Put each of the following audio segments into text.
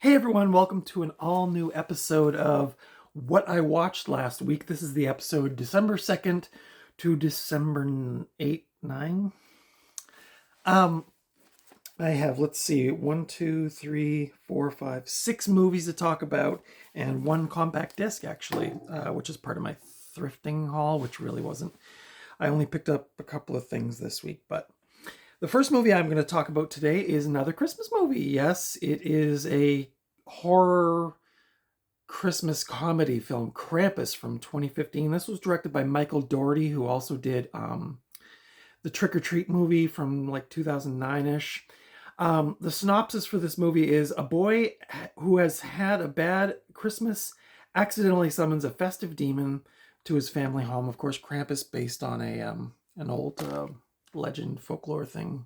Hey everyone, welcome to an all new episode of What I Watched Last Week. This is the episode December 2nd to December 8, 9. Um, I have, let's see, 6 movies to talk about and one compact disc actually, which is part of my thrifting haul, which really wasn't. I only picked up a couple of things this week, but the first movie I'm going to talk about today is another Christmas movie. Yes, it is a horror Christmas comedy film, Krampus, from 2015. This was directed by Michael Dougherty, who also did the Trick or Treat movie from like 2009-ish. The synopsis for this movie is a boy who has had a bad Christmas accidentally summons a festive demon to his family home. Of course, Krampus based on an old legend folklore thing.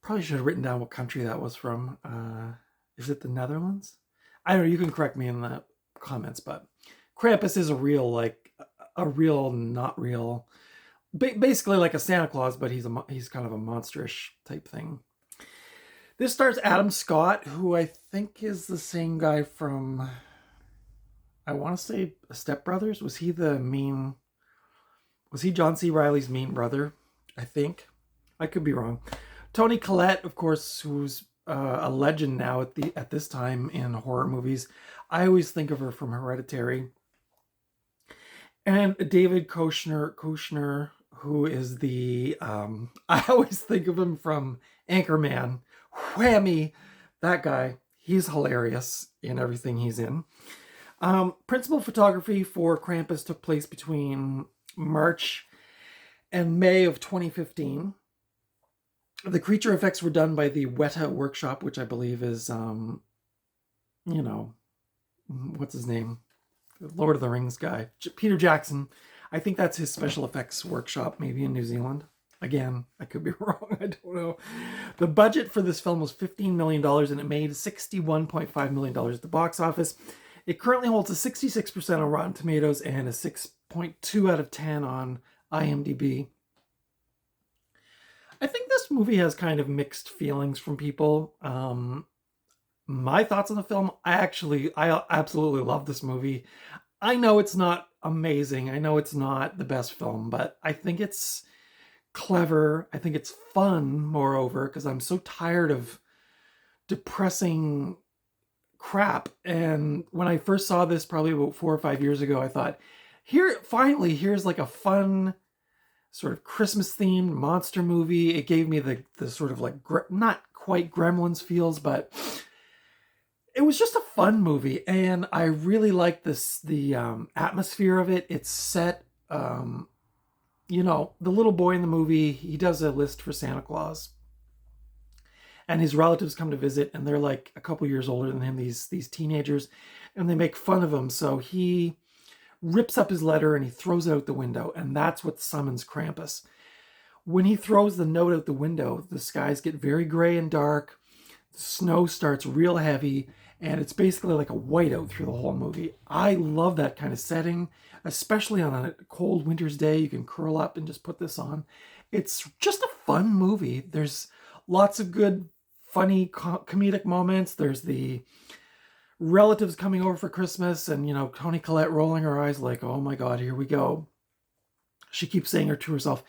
Probably should have written down what country that was from. Is it the Netherlands? I don't know. You can correct me in the comments, but Krampus is a real, not real, basically like a Santa Claus, but he's kind of a monsterish type thing. This stars Adam Scott, who I think is the same guy from, I want to say, Step Brothers. Was he John C. Reilly's mean brother? I think. I could be wrong. Toni Collette, of course, who's a legend now at this time in horror movies. I always think of her from Hereditary. And David Koechner, who is I always think of him from Anchorman. Whammy! That guy, he's hilarious in everything he's in. Principal photography for Krampus took place between March and May of 2015. The creature effects were done by the Weta Workshop, which I believe is, what's his name? Lord of the Rings guy. Peter Jackson. I think that's his special effects workshop, maybe in New Zealand. Again, I could be wrong. I don't know. The budget for this film was $15 million and it made $61.5 million at the box office. It currently holds a 66% on Rotten Tomatoes and a 6.2 out of 10 on IMDb. I think this movie has kind of mixed feelings from people. My thoughts on the film, I absolutely love this movie. I know it's not amazing. I know it's not the best film, but I think it's clever. I think it's fun, moreover, because I'm so tired of depressing crap. And when I first saw this probably about 4 or 5 years ago, I thought, here's like a fun sort of Christmas themed monster movie. It gave me the sort of like not quite Gremlins feels, but it was just a fun movie, and I really like the atmosphere of it. It's set, the little boy in the movie, he does a list for Santa Claus, and his relatives come to visit, and they're like a couple years older than him, these teenagers, and they make fun of him. So he rips up his letter and he throws it out the window, and that's what summons Krampus. When he throws the note out the window, the skies get very gray and dark, the snow starts real heavy, and it's basically like a whiteout through the whole movie. I love that kind of setting, especially on a cold winter's day. You can curl up and just put this on. It's just a fun movie. There's lots of good, funny comedic moments. There's the relatives coming over for Christmas, and Toni Collette rolling her eyes like, oh my God, here we go. She keeps saying to herself,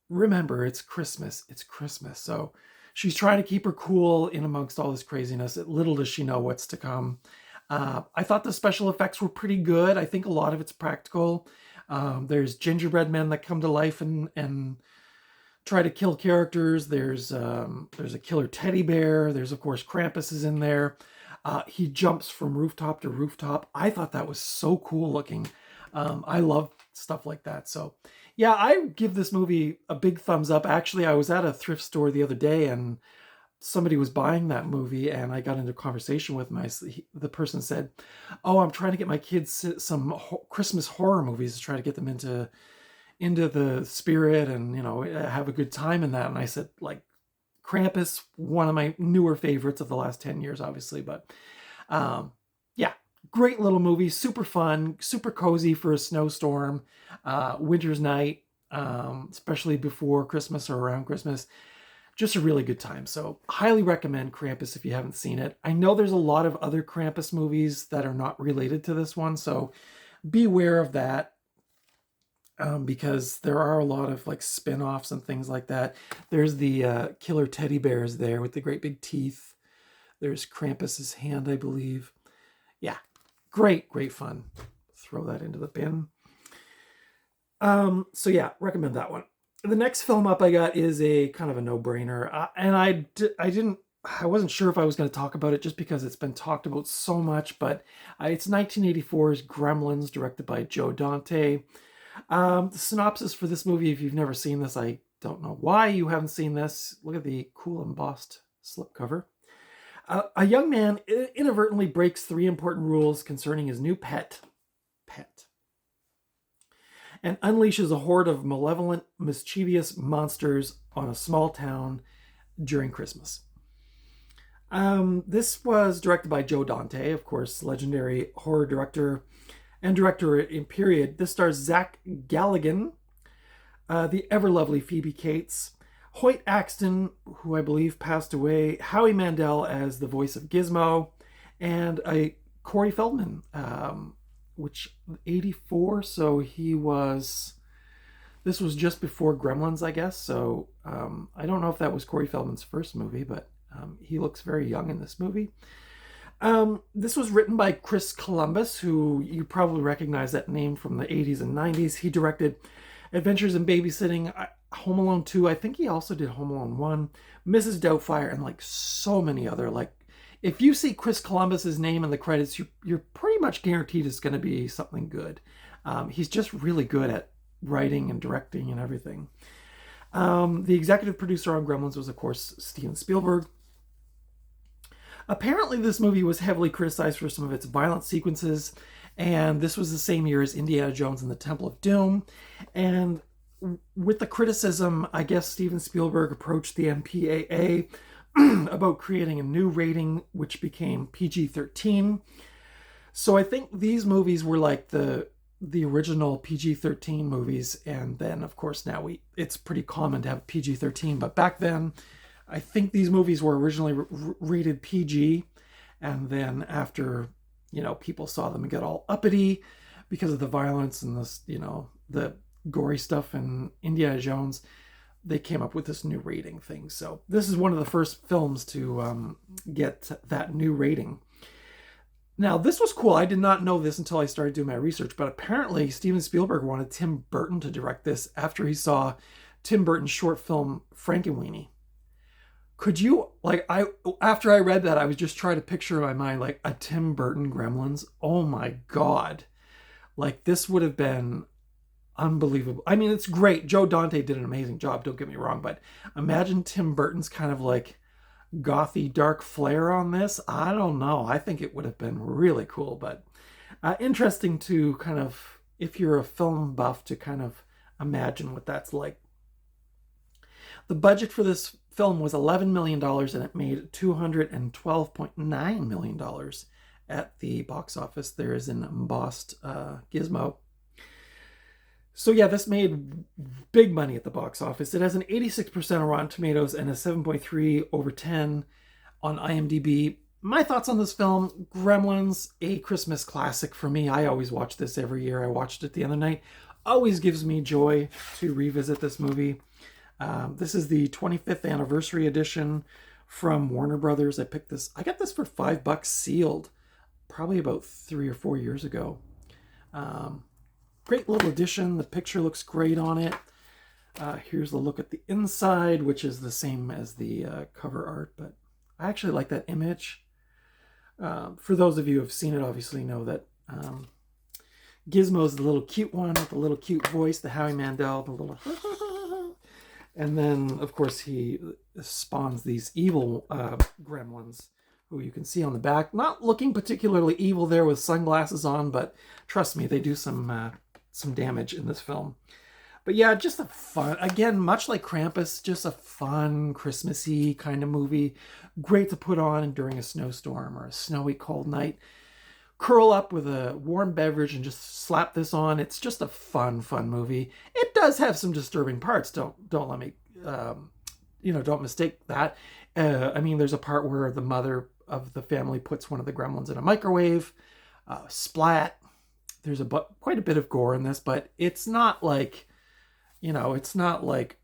remember, it's Christmas. It's Christmas. So she's trying to keep her cool in amongst all this craziness. Little does she know what's to come. I thought the special effects were pretty good. I think a lot of it's practical. There's gingerbread men that come to life and try to kill characters. There's a killer teddy bear. There's, of course, Krampus is in there. He jumps from rooftop to rooftop. I thought that was so cool looking. I love stuff like that. So yeah, I give this movie a big thumbs up. Actually, I was at a thrift store the other day and somebody was buying that movie, and I got into a conversation with the person said, oh, I'm trying to get my kids some Christmas horror movies to try to get them into the spirit and, have a good time in that. And I said, like, Krampus, one of my newer favorites of the last 10 years, obviously. But yeah, great little movie, super fun, super cozy for a snowstorm, winter's night, especially before Christmas or around Christmas. just a really good time. So highly recommend Krampus if you haven't seen it. I know there's a lot of other Krampus movies that are not related to this one, so beware of that. Because there are a lot of like spin-offs and things like that. There's the killer teddy bears there with the great big teeth. There's Krampus's hand, I believe. Yeah, great fun. Throw that into the bin. So yeah, recommend that one. The next film up I got is a kind of a no-brainer, and I wasn't sure if I was going to talk about it just because it's been talked about so much, but it's 1984's Gremlins, directed by Joe Dante. The synopsis for this movie, if you've never seen this, I don't know why you haven't seen this. Look at the cool embossed slipcover. A young man inadvertently breaks 3 important rules concerning his new pet, and unleashes a horde of malevolent, mischievous monsters on a small town during Christmas. This was directed by Joe Dante, of course, legendary horror director and director in period. This stars Zach Galligan, the ever-lovely Phoebe Cates, Hoyt Axton, who I believe passed away, Howie Mandel as the voice of Gizmo, and Corey Feldman, which 84, so this was just before Gremlins, I guess, so I don't know if that was Corey Feldman's first movie, but he looks very young in this movie. This was written by Chris Columbus, who you probably recognize that name from the 80s and 90s. He directed Adventures in Babysitting, Home Alone 2. I think he also did Home Alone 1, Mrs. Doubtfire, and like so many other, like, if you see Chris Columbus's name in the credits, you're pretty much guaranteed it's going to be something good. He's just really good at writing and directing and everything. The executive producer on Gremlins was, of course, Steven Spielberg. Apparently, this movie was heavily criticized for some of its violent sequences, and this was the same year as Indiana Jones and the Temple of Doom. And with the criticism, I guess Steven Spielberg approached the MPAA about creating a new rating, which became PG-13. So I think these movies were like the original PG-13 movies, and then, of course, now it's pretty common to have PG-13, but back then, I think these movies were originally rated PG, and then after, people saw them get all uppity because of the violence and this, the gory stuff in Indiana Jones, they came up with this new rating thing. So this is one of the first films to get that new rating. Now, this was cool. I did not know this until I started doing my research, but apparently Steven Spielberg wanted Tim Burton to direct this after he saw Tim Burton's short film Frankenweenie. Could you, after I read that, I was just trying to picture in my mind, like, a Tim Burton Gremlins. Oh my God. Like, this would have been unbelievable. I mean, it's great. Joe Dante did an amazing job, don't get me wrong, but imagine Tim Burton's kind of like gothy dark flair on this. I don't know. I think it would have been really cool, but interesting to kind of, if you're a film buff, to kind of imagine what that's like. The budget for this film was $11 million, and it made $212.9 million at the box office. There is an embossed gizmo. So yeah, this made big money at the box office. It has an 86% on Rotten Tomatoes and a 7.3 over 10 on IMDb. My thoughts on this film: Gremlins, a Christmas classic for me. I always watch this every year. I watched it the other night. Always gives me joy to revisit this movie. This is the 25th anniversary edition from Warner Brothers. I got this for $5 sealed, probably about 3 or 4 years ago. Great little edition. The picture looks great on it. Here's the look at the inside, which is the same as the cover art, but I actually like that image. For those of you who have seen it, obviously know that Gizmo's the little cute one with the little cute voice, the Howie Mandel, the little... And then, of course, he spawns these evil gremlins, who you can see on the back. Not looking particularly evil there with sunglasses on, but trust me, they do some damage in this film. But yeah, just a fun, again, much like Krampus, just a fun, Christmassy kind of movie. Great to put on during a snowstorm or a snowy, cold night. Curl up with a warm beverage and just slap this on. It's just a fun movie. It does have some disturbing parts. Don't let me don't mistake that. I mean, there's a part where the mother of the family puts one of the gremlins in a microwave. Splat. There's quite a bit of gore in this, but it's not like, it's not like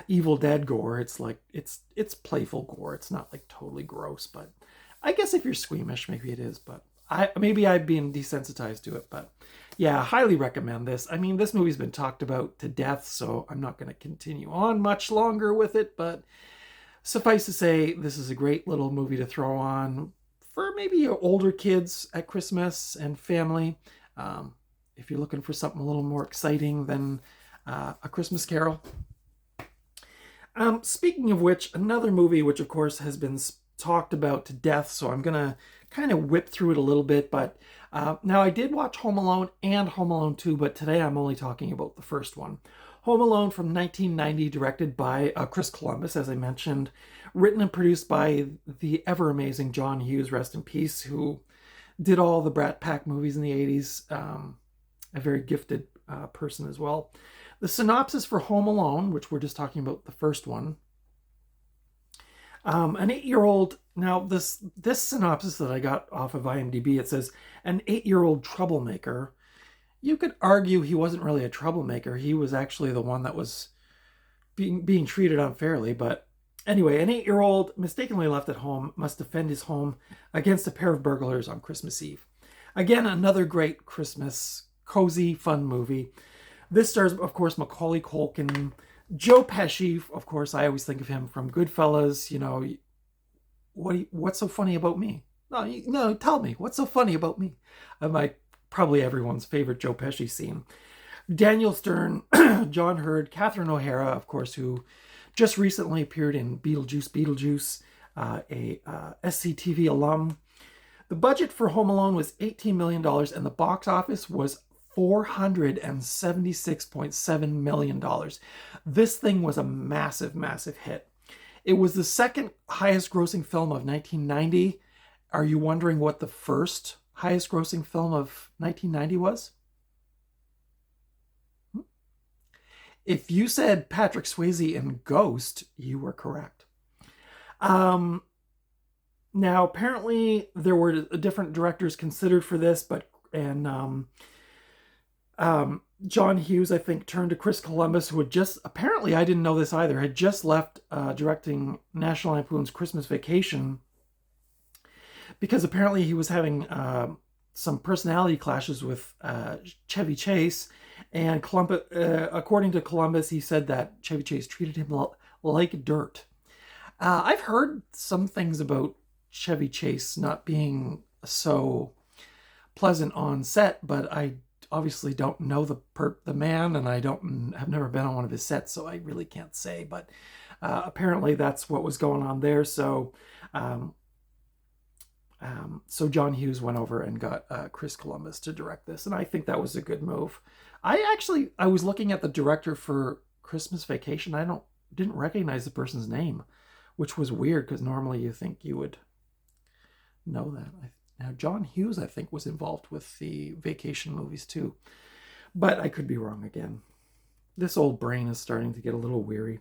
Evil Dead gore. It's like it's playful gore. It's not like totally gross, but I guess if you're squeamish, maybe it is. But maybe I've been desensitized to it. But yeah, highly recommend this. I mean, this movie's been talked about to death, so I'm not going to continue on much longer with it. But suffice to say, this is a great little movie to throw on for maybe your older kids at Christmas and family. If you're looking for something a little more exciting than A Christmas Carol. Speaking of which, another movie which of course has been talked about to death, so I'm gonna kind of whip through it a little bit. But now I did watch Home Alone and Home Alone 2, but today I'm only talking about the first one. Home Alone from 1990, directed by Chris Columbus, as I mentioned, written and produced by the ever amazing John Hughes, rest in peace, who did all the Brat Pack movies in the 80s. A very gifted person as well. The synopsis for Home Alone, which we're just talking about the first one. An 8-year-old, now this synopsis that I got off of IMDb, it says, an 8-year-old troublemaker. You could argue he wasn't really a troublemaker. He was actually the one that was being treated unfairly. But anyway, an 8-year-old mistakenly left at home must defend his home against a pair of burglars on Christmas Eve. Again, another great Christmas, cozy, fun movie. This stars, of course, Macaulay Culkin, Joe Pesci. Of course, I always think of him from Goodfellas. What's so funny about me? No, tell me, what's so funny about me? Probably everyone's favorite Joe Pesci scene. Daniel Stern, John Hurd, Catherine O'Hara, of course, who just recently appeared in Beetlejuice, a SCTV alum. The budget for Home Alone was $18 million, and the box office was $476.7 million. This thing was a massive, massive hit. It was the second highest grossing film of 1990. Are you wondering what the first highest grossing film of 1990 was? If you said Patrick Swayze in Ghost, you were correct. Now, apparently there were different directors considered for this, John Hughes, I think, turned to Chris Columbus, who had just, apparently, I didn't know this either, had just left directing National Lampoon's Christmas Vacation, because apparently he was having some personality clashes with Chevy Chase, and according to Columbus, he said that Chevy Chase treated him like dirt. I've heard some things about Chevy Chase not being so pleasant on set, but I obviously don't know the man, and have never been on one of his sets, so I really can't say. But apparently that's what was going on there. So John Hughes went over and got Chris Columbus to direct this, and I think that was a good move. I was looking at the director for Christmas Vacation. I didn't recognize the person's name, which was weird because normally you think you would know that. Now, John Hughes, I think, was involved with the Vacation movies too, but I could be wrong again. This old brain is starting to get a little weary.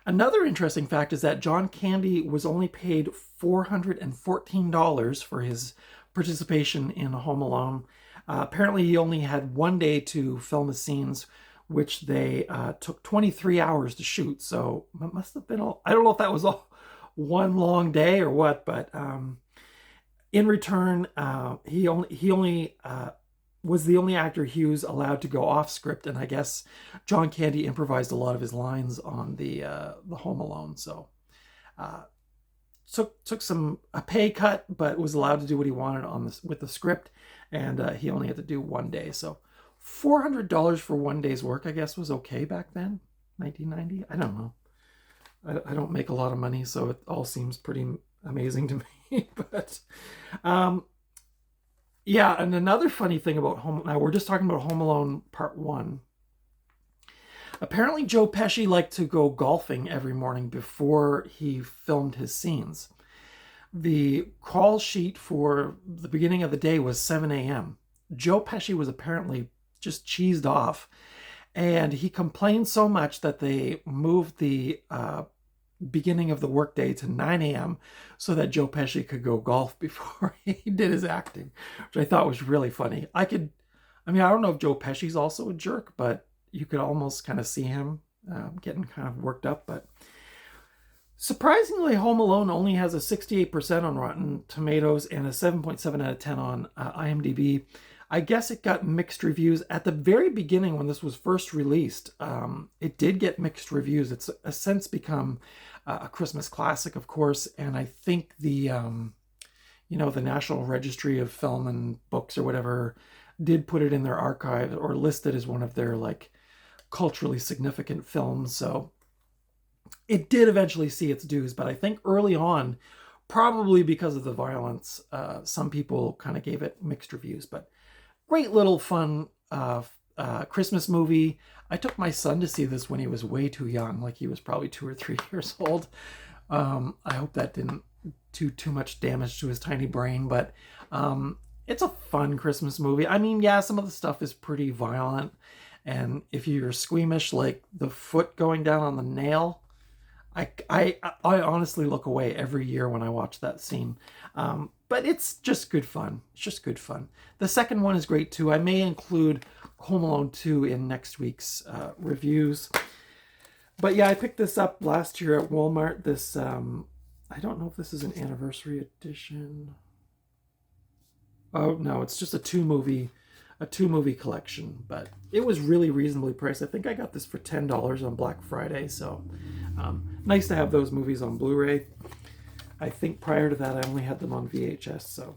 Another interesting fact is that John Candy was only paid $414 for his participation in Home Alone. Apparently, he only had one day to film the scenes, which they took 23 hours to shoot. So it must have been I don't know if that was all one long day or what, but in return, he only was the only actor Hughes allowed to go off script, and I guess John Candy improvised a lot of his lines on the Home Alone. So took a pay cut, but was allowed to do what he wanted with the script, and he only had to do one day. So $400 for one day's work, I guess, was okay back then, 1990. I don't know. I don't make a lot of money, so it all seems pretty amazing to me. But yeah, and another funny thing about now we're just talking about Home Alone Part 1. Apparently Joe Pesci liked to go golfing every morning before he filmed his scenes. The call sheet for the beginning of the day was 7 a.m. Joe Pesci was apparently just cheesed off And he complained so much that they moved the beginning of the workday to 9 a.m. so that Joe Pesci could go golf before he did his acting, which I thought was really funny. I mean, I don't know if Joe Pesci's also a jerk, but you could almost kind of see him getting kind of worked up. But surprisingly, Home Alone only has a 68% on Rotten Tomatoes and a 7.7 out of 10 on IMDb. I guess it got mixed reviews at the very beginning when this was first released. It did get mixed reviews. It's since become a Christmas classic, of course, and I think the the National Registry of Film and Books or whatever did put it in their archive or list it as one of their like culturally significant films. So it did eventually see its dues, but I think early on, probably because of the violence, some people kind of gave it mixed reviews. But great little fun Christmas movie. I took my son to see this when he was way too young, like he was probably 2 or 3 years old. I hope that didn't do too much damage to his tiny brain, but it's a fun Christmas movie. I mean, yeah, some of the stuff is pretty violent, and if you're squeamish, like the foot going down on the nail, I honestly look away every year when I watch that scene. But it's just good fun. It's just good fun. The second one is great too. I may include Home Alone 2 in next week's reviews. But yeah, I picked this up last year at Walmart. This, I don't know if this is an anniversary edition. Oh no, it's just a two movie collection, but it was really reasonably priced. I think I got this for $10 on Black Friday, so nice to have those movies on Blu-ray. I think prior to that I only had them on VHS, so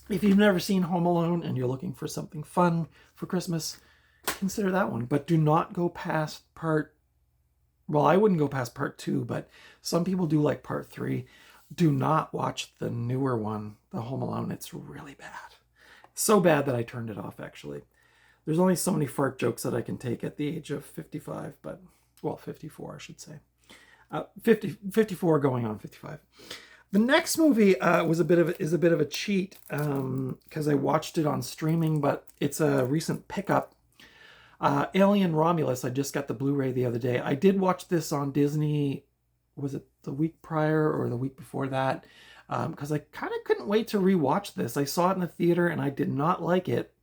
if you've never seen Home Alone and you're looking for something fun for Christmas, consider that one. But do not go past I wouldn't go past part 2, but some people do like part 3. Do not watch the newer one, the Home Alone. It's really bad. So bad that I turned it off, actually. There's only so many fart jokes that I can take at the age of 55, but, well, 54, I should say. 54 going on 55. The next movie is a bit of a cheat because I watched it on streaming, but it's a recent pickup. Alien Romulus. I just got the Blu-ray the other day. I did watch this on Disney. Was it the week prior or the week before that? Because I kind of couldn't wait to rewatch this. I saw it in the theater and I did not like it.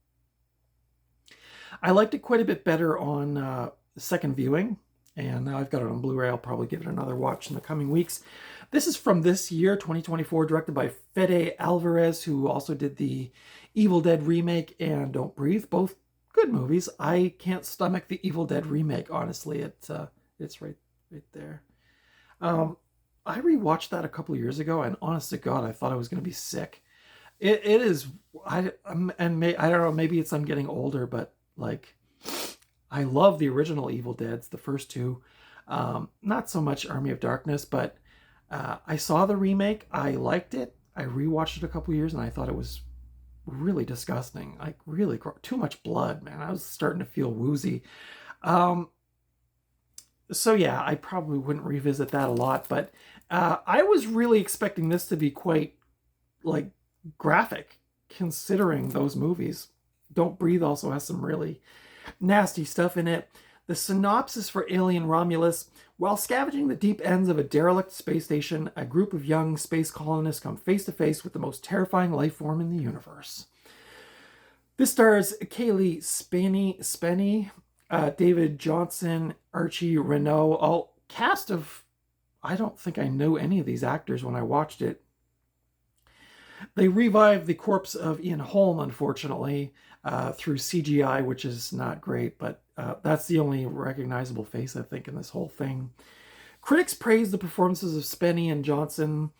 I liked it quite a bit better on second viewing, and now I've got it on Blu-ray. I'll probably give it another watch in the coming weeks. This is from this year, 2024, directed by Fede Alvarez, who also did the Evil Dead remake and Don't Breathe, both good movies. I can't stomach the Evil Dead remake, honestly. It's right there. I rewatched that a couple of years ago, and honest to God, I thought I was going to be sick. It is. I don't know. Maybe it's I'm getting older, but like, I love the original Evil Deads, the first two. Not so much Army of Darkness, but I saw the remake. I liked it. I rewatched it a couple of years, and I thought it was really disgusting. Like really too much blood, man. I was starting to feel woozy. So yeah, I probably wouldn't revisit that a lot, but I was really expecting this to be quite like graphic, considering those movies. Don't Breathe also has some really nasty stuff in it. The synopsis for Alien Romulus: while scavenging the deep ends of a derelict space station, a group of young space colonists come face to face with the most terrifying life form in the universe. This stars Kaylee Spenny, David Johnson, Archie Renault, all cast of, I don't think I know any of these actors when I watched it. They revived the corpse of Ian Holm, unfortunately, through CGI, which is not great, but that's the only recognizable face, I think, in this whole thing. Critics praised the performances of Spenny and Johnson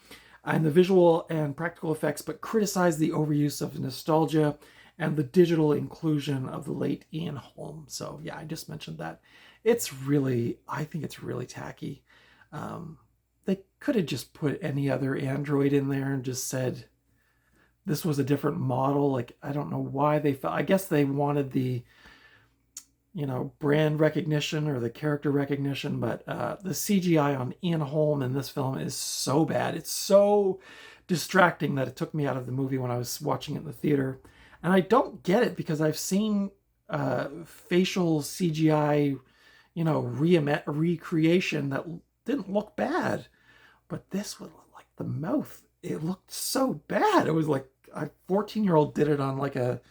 and the visual and practical effects, but criticized the overuse of nostalgia and the digital inclusion of the late Ian Holm. So yeah, I just mentioned that. I think it's really tacky. They could have just put any other android in there and just said this was a different model. Like, I don't know why they felt, I guess they wanted the, brand recognition or the character recognition, but the CGI on Ian Holm in this film is so bad. It's so distracting that it took me out of the movie when I was watching it in the theater. And I don't get it because I've seen facial CGI, recreation that didn't look bad. But this was like the mouth. It looked so bad. It was like a 14-year-old did it on like a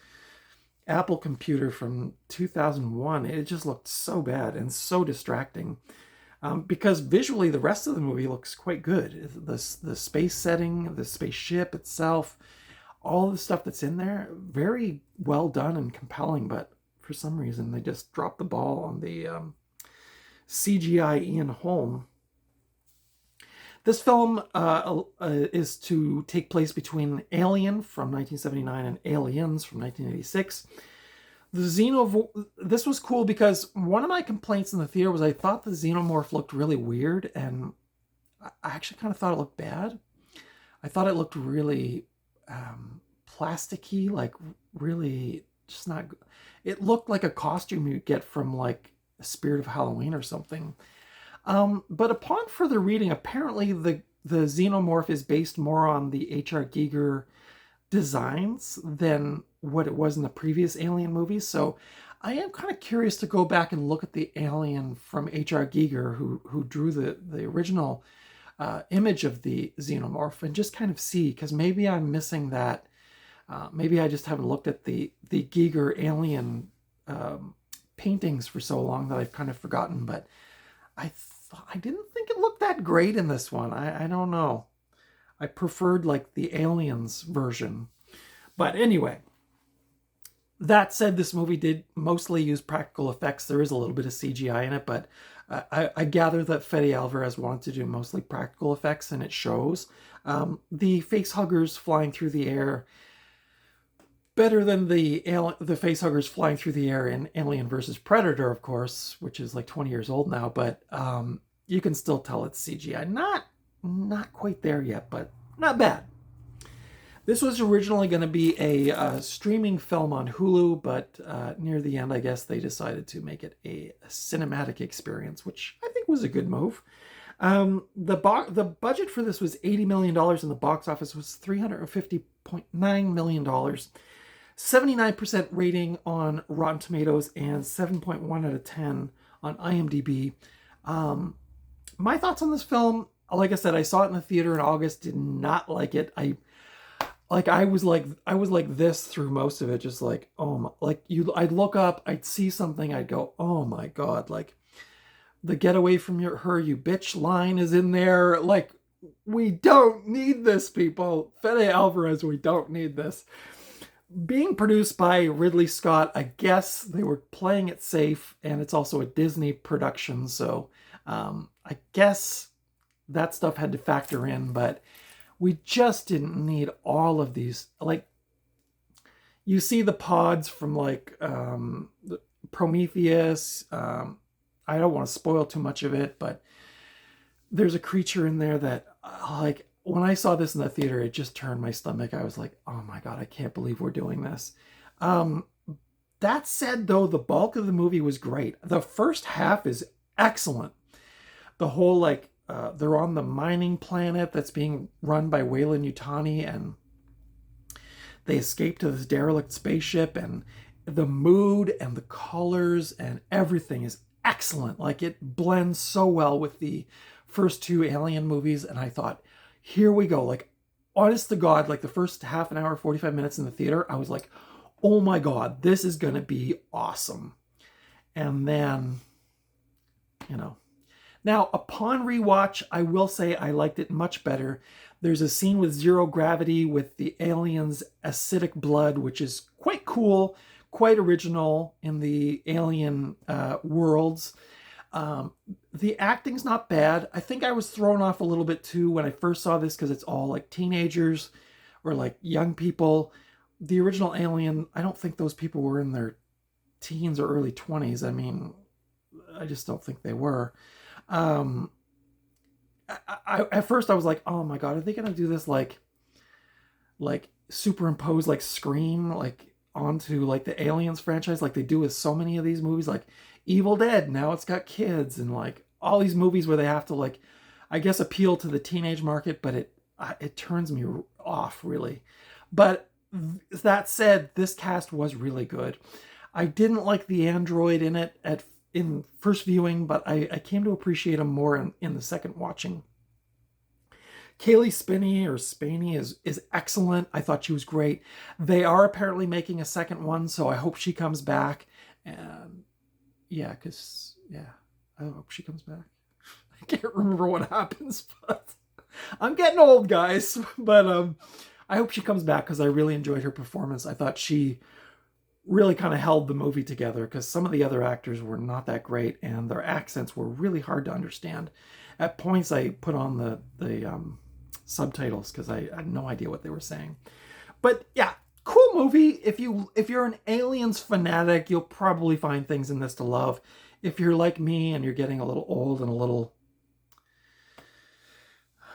Apple computer from 2001. It just looked so bad and so distracting. Because visually the rest of the movie looks quite good. The space setting, the spaceship itself, all the stuff that's in there, very well done and compelling. But for some reason, they just dropped the ball on the CGI Ian Holm. This film is to take place between Alien from 1979 and Aliens from 1986. This was cool because one of my complaints in the theater was I thought the xenomorph looked really weird, and I actually kind of thought it looked bad. I thought it looked really plasticky, like really just not. It looked like a costume you get from like a Spirit of Halloween or something. But upon further reading, apparently the xenomorph is based more on the H.R. Giger designs than what it was in the previous Alien movies. So I am kind of curious to go back and look at the Alien from H.R. Giger, who drew the original image of the xenomorph, and just kind of see, because maybe I'm missing that. Maybe I just haven't looked at the Giger Alien paintings for so long that I've kind of forgotten. But I didn't think it looked that great in this one. I don't know. I preferred like the Aliens version. But anyway, that said, this movie did mostly use practical effects. There is a little bit of CGI in it, but I gather that Fede Alvarez wanted to do mostly practical effects, and it shows. The face huggers flying through the air, better than the face huggers flying through the air in Alien versus Predator, of course, which is like 20 years old now, but you can still tell it's CGI. Not quite there yet, but not bad. This was originally going to be a streaming film on Hulu, but near the end, I guess they decided to make it a cinematic experience, which I think was a good move. The budget for this was $80 million, and the box office was $350.9 million. 79% rating on Rotten Tomatoes and 7.1 out of 10 on IMDb. My thoughts on this film, like I said, I saw it in the theater in August, did not like it. I was like this through most of it, just like, I'd look up, I'd see something, I'd go, oh my God, like the "get away from her, you bitch" line is in there. Like, we don't need this, people. Fede Alvarez, we don't need this. Being produced by Ridley Scott, I guess they were playing it safe, and it's also a Disney production, so I guess that stuff had to factor in, but we just didn't need all of these. Like, you see the pods from like Prometheus. I don't want to spoil too much of it, but there's a creature in there that like, when I saw this in the theater, it just turned my stomach. I was like, oh my God, I can't believe we're doing this. That said, though, the bulk of the movie was great. The first half is excellent. The whole, like, they're on the mining planet that's being run by Weyland-Yutani, and they escape to this derelict spaceship, and the mood and the colors and everything is excellent. Like, it blends so well with the first two Alien movies, and I thought, here we go. Like, honest to God, like the first half an hour, 45 minutes in the theater, I was like, oh my God, this is going to be awesome. And then, now upon rewatch, I will say I liked it much better. There's a scene with zero gravity with the aliens' acidic blood, which is quite cool, quite original in the Alien worlds. The acting's not bad. I think I was thrown off a little bit too when I first saw this, because it's all like teenagers or like young people. The original Alien, I don't think those people were in their teens or early 20s. I mean, I just don't think they were. At first I was like, oh my God, are they going to do this like superimpose like Scream like onto like the Aliens franchise, like they do with so many of these movies, like Evil Dead, now it's got kids, and like all these movies where they have to, like, I guess, appeal to the teenage market, but it turns me off, really. But that said, this cast was really good. I didn't like the android in it in first viewing, but I came to appreciate him more in the second watching. Kaylee Spinney or Spaney is excellent. I thought she was great. They are apparently making a second one, so I hope she comes back. And yeah, because yeah, I hope she comes back. I can't remember what happens, but I'm getting old, guys. But I hope she comes back because I really enjoyed her performance. I thought she really kind of held the movie together because some of the other actors were not that great and their accents were really hard to understand. At points, I put on the subtitles because I had no idea what they were saying. But yeah, cool movie. If you're an Aliens fanatic, you'll probably find things in this to love. If you're like me and you're getting a little old and a little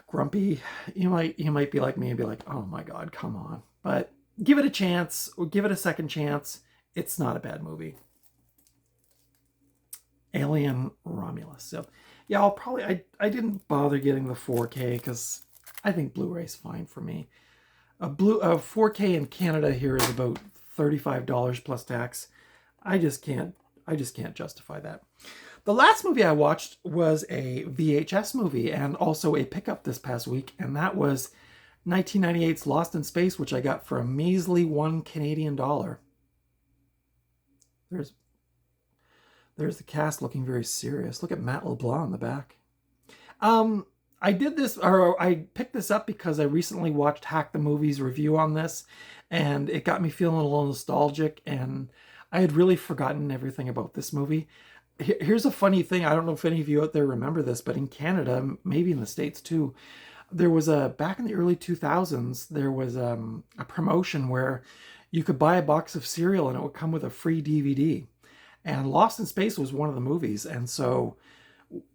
grumpy, you might be like me and be like, oh my god, come on. But give it a chance, or give it a second chance. It's not a bad movie. Alien Romulus. So yeah, I didn't bother getting the 4K because I think Blu-ray's fine for me. A 4K in Canada here is about $35 plus tax. I just can't justify that. The last movie I watched was a VHS movie and also a pickup this past week, and that was 1998's Lost in Space, which I got for a measly $1 Canadian. There's the cast looking very serious. Look at Matt LeBlanc in the back. I picked this up because I recently watched Hack the Movies review on this, and it got me feeling a little nostalgic, and I had really forgotten everything about this movie. Here's a funny thing. I don't know if any of you out there remember this, but in Canada, maybe in the States too, there was back in the early 2000s, there was a promotion where you could buy a box of cereal and it would come with a free DVD. And Lost in Space was one of the movies. And so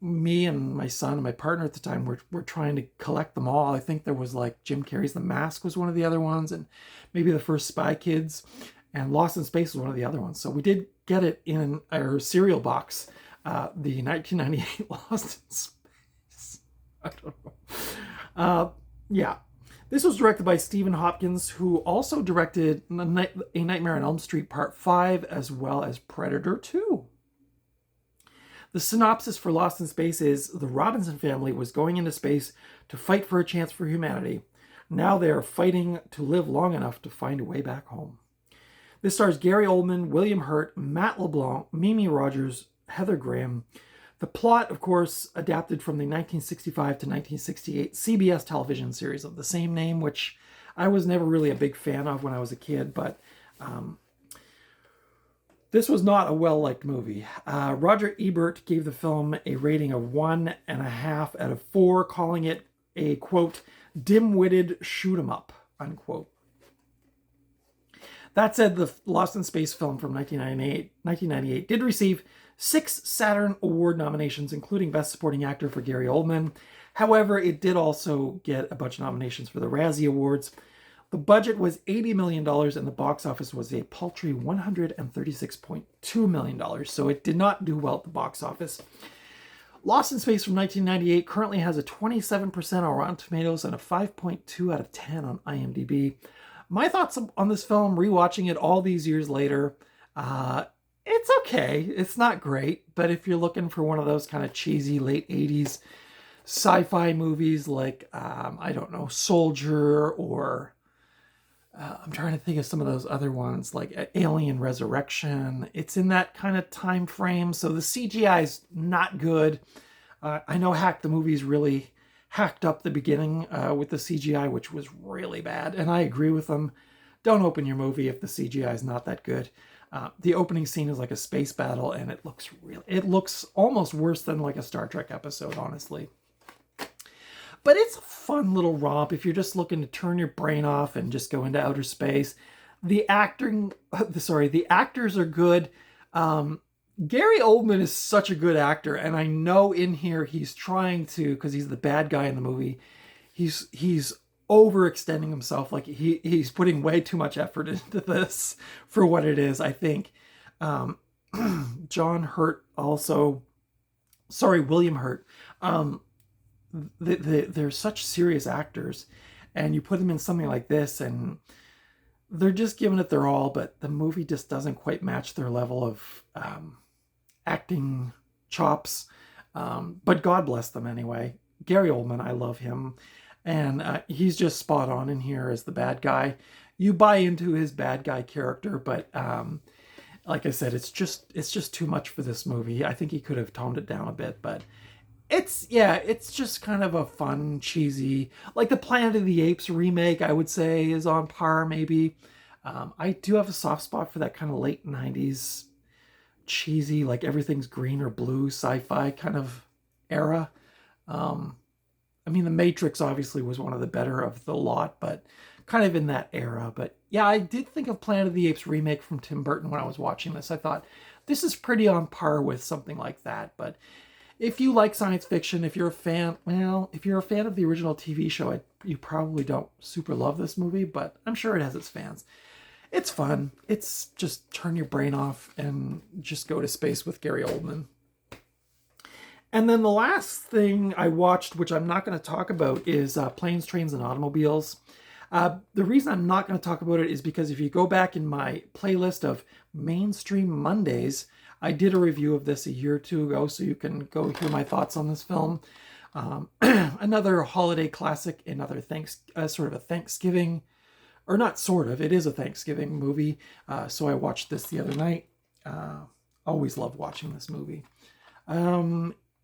me and my son and my partner at the time were trying to collect them all. I think there was like Jim Carrey's The Mask was one of the other ones, and maybe the first Spy Kids, and Lost in Space was one of the other ones. So we did get it in our cereal box, the 1998 Lost in Space. I don't know. Yeah. This was directed by Stephen Hopkins, who also directed A Nightmare on Elm Street Part 5, as well as Predator 2. The synopsis for Lost in Space is the Robinson family was going into space to fight for a chance for humanity. Now they are fighting to live long enough to find a way back home. This stars Gary Oldman, William Hurt, Matt LeBlanc, Mimi Rogers, Heather Graham. The plot, of course, adapted from the 1965 to 1968 CBS television series of the same name, which I was never really a big fan of when I was a kid, but this was not a well-liked movie. Roger Ebert gave the film a rating of 1.5 out of 4, calling it a, quote, dim-witted shoot-'em-up, unquote. That said, the Lost in Space film from 1998 did receive 6 Saturn Award nominations, including Best Supporting Actor for Gary Oldman. However, it did also get a bunch of nominations for the Razzie Awards. The budget was $80 million, and the box office was a paltry $136.2 million, so it did not do well at the box office. Lost in Space from 1998 currently has a 27% on Rotten Tomatoes and a 5.2 out of 10 on IMDb. My thoughts on this film, rewatching it all these years later, it's okay. It's not great, but if you're looking for one of those kind of cheesy late 80s sci-fi movies like, I don't know, Soldier, or I'm trying to think of some of those other ones like Alien Resurrection. It's in that kind of time frame, so the CGI is not good. I know Hack the Movies really hacked up the beginning with the CGI, which was really bad, and I agree with them. Don't open your movie if the CGI is not that good. The opening scene is like a space battle, and it looks almost worse than like a Star Trek episode, honestly. But it's a fun little romp if you're just looking to turn your brain off and just go into outer space. The actors are good. Gary Oldman is such a good actor, and I know in here he's trying to, because he's the bad guy in the movie, he's overextending himself. Like he's putting way too much effort into this for what it is, I think. William Hurt. They're such serious actors, and you put them in something like this, and they're just giving it their all, but the movie just doesn't quite match their level of acting chops. But God bless them anyway. Gary Oldman, I love him, and he's just spot on in here as the bad guy. You buy into his bad guy character, but like I said, it's just too much for this movie. I think he could have toned it down a bit, but it's just kind of a fun, cheesy, like the Planet of the Apes remake, I would say is on par maybe. I do have a soft spot for that kind of late 90s cheesy, like everything's green or blue sci-fi kind of era. I mean, The Matrix obviously was one of the better of the lot, but kind of in that era. But yeah, I did think of Planet of the Apes remake from Tim Burton when I was watching this. I thought this is pretty on par with something like that. But if you like science fiction, if you're a fan, well, if you're a fan of the original TV show, you probably don't super love this movie, but I'm sure it has its fans. It's fun. It's just turn your brain off and just go to space with Gary Oldman. And then the last thing I watched, which I'm not going to talk about, is Planes, Trains, and Automobiles. The reason I'm not going to talk about it is because if you go back in my playlist of Mainstream Mondays, I did a review of this a year or two ago, so you can go hear my thoughts on this film. Another holiday classic, another sort of a Thanksgiving, or not sort of, it is a Thanksgiving movie. So I watched this the other night. Always love watching this movie.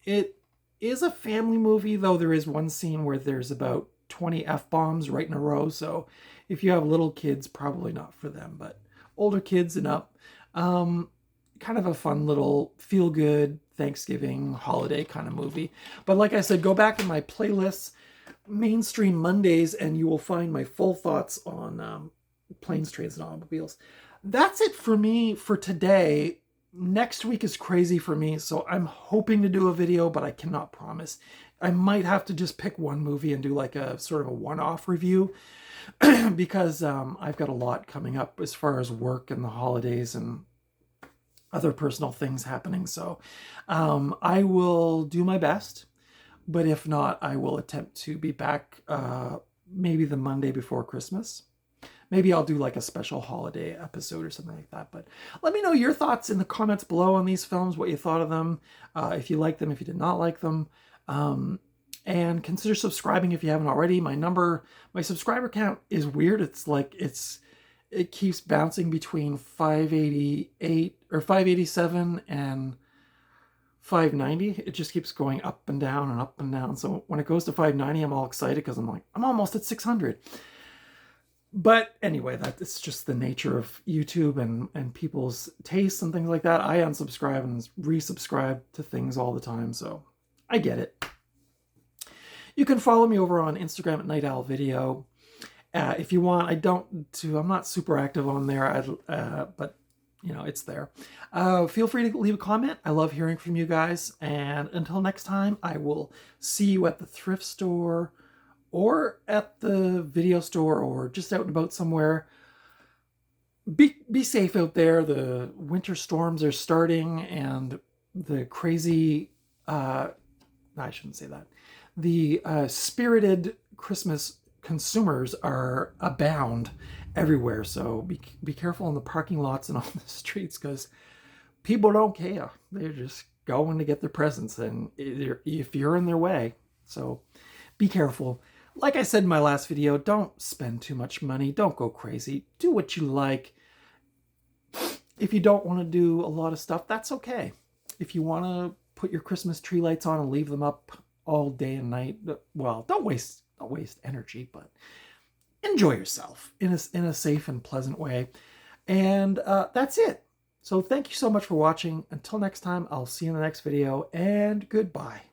It is a family movie, though there is one scene where there's about 20 F-bombs right in a row. So if you have little kids, probably not for them, but older kids and up. Kind of a fun little feel-good Thanksgiving holiday kind of movie. But like I said, go back in my playlists, Mainstream Mondays, and you will find my full thoughts on Planes, Trains, and Automobiles. That's it for me for today. Next week is crazy for me, so I'm hoping to do a video, but I cannot promise. I might have to just pick one movie and do like a sort of a one-off review because I've got a lot coming up as far as work and the holidays and other personal things happening. So I will do my best, but if not, I will attempt to be back maybe the Monday before Christmas. Maybe I'll do like a special holiday episode or something like that. But let me know your thoughts in the comments below on these films, what you thought of them, if you liked them, if you did not like them. And consider subscribing if you haven't already. My subscriber count is weird. It's like it keeps bouncing between 588 or 587 and 590. It just keeps going up and down and up and down. So when it goes to 590, I'm all excited because I'm like, I'm almost at 600. But anyway, that's just the nature of YouTube and people's tastes and things like that. I unsubscribe and resubscribe to things all the time, so I get it. You can follow me over on Instagram at Night Owl Video. If you want, I'm not super active on there, but you know, it's there. Feel free to leave a comment. I love hearing from you guys. And until next time, I will see you at the thrift store or at the video store or just out and about somewhere. Be safe out there. The winter storms are starting and the crazy, I shouldn't say that. The spirited Christmas consumers are abound everywhere. So be careful in the parking lots and on the streets because people don't care. They're just going to get their presents and if you're in their way. So be careful. Like I said in my last video, don't spend too much money. Don't go crazy. Do what you like. If you don't want to do a lot of stuff, that's okay. If you want to put your Christmas tree lights on and leave them up all day and night, well, don't waste energy, but enjoy yourself in a safe and pleasant way. And that's it. So thank you so much for watching. Until next time, I'll see you in the next video, and goodbye.